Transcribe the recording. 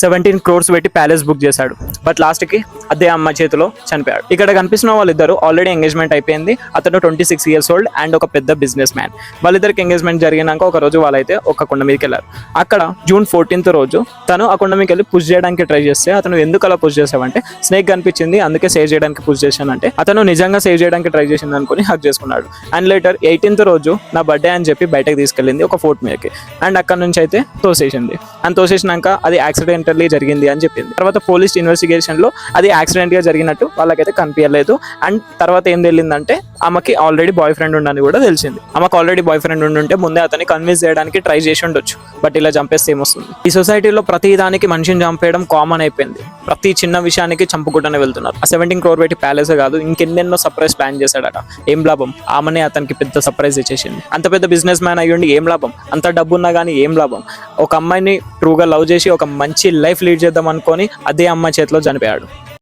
17 crores పెట్టి palace book చేశాడు. But last కి అదే అమ్మాయి చేతిలో చనిపోయాడు. ఇక్కడ కనిపిస్తున్న వాళ్ళిద్దరు ఆల్రెడీ ఎంగేజ్మెంట్ అయిపోయింది. అతను 26 years old అండ్ ఒక పెద్ద బిజినెస్ మ్యాన్. వాళ్ళిద్దరికి ఎంగేజ్మెంట్ జరిగినాక ఒక రోజు వాళ్ళైతే ఒక కొండ మీదకి వెళ్ళారు. అక్కడ June 14th రోజు తను ఆ కొండ మీదకి వెళ్ళి పుష్ చేయడానికి ట్రై చేస్తే అతను ఎందుకు అలా పుష్ చేసావంటే స్నేక్ కనిపించింది అందుకే సేవ్ చేయడానికి పుష్ చేశానంటే అతను నిజంగా సేవ్ చేయడానికి ట్రై చేసింది అనుకుని హక్ చేసుకున్నాడు. అండ్ లేటర్ 18th రోజు నా బర్త్డే అని చెప్పి బయటకు తీసుకెళ్ళింది ఒక ఫోర్ట్ మీదకి. అండ్ అక్కడ నుంచి అయితే తోసేసింది. అండ్ తోసేసినాక అది యాక్సిడెంటల్లీ జరిగింది అని చెప్పింది. తర్వాత పోలీస్ ఇన్వెస్టిగేషన్ లో అది యాక్సిడెంట్ గా జరిగినట్టు వాళ్ళకైతే కనిపించలేదు. అండ్ తర్వాత ఏం తెలిసిందంటే ఆమెకి ఆల్రెడీ బాయ్ ఫ్రెండ్ ఉండని కూడా తెలిసింది. ఆమెకు ఆల్రెడీ బాయ్ ఫ్రెండ్ ఉంటే ముందే అతన్ని కన్విన్స్ చేయడానికి ట్రై చేసి ఉండొచ్చు. బట్ ఇలా చంపేస్తే ఏమొస్తుంది? ఈ సొసైటీలో ప్రతి దానికి మనిషిని చంపేయడం కామన్ అయిపోయింది. ప్రతి చిన్న విషయానికి చంపుకుంటూనే వెళ్తున్నారు. ఆ 17 crore పెట్టి ప్యాలెస్ కాదు ఇంకెన్నెన్నో సర్ప్రైజ్ ప్లాన్ చేశాడట. ఏం లాభం? ఆమెనే అతనికి పెద్ద సర్ప్రైజ్ ఇచ్చేసింది. అంత పెద్ద బిజినెస్ మ్యాన్ అయ్యుండి ఏం లాభం? అంత డబ్బు ఉన్నా కానీ ఏం లాభం? ఒక అమ్మాయిని ట్రూగా లవ్ చేసి ఒక మంచి లైఫ్ లీడ్ చేద్దాం అనుకొని అదే అమ్మాయి చేతిలో చనిపోయాడు.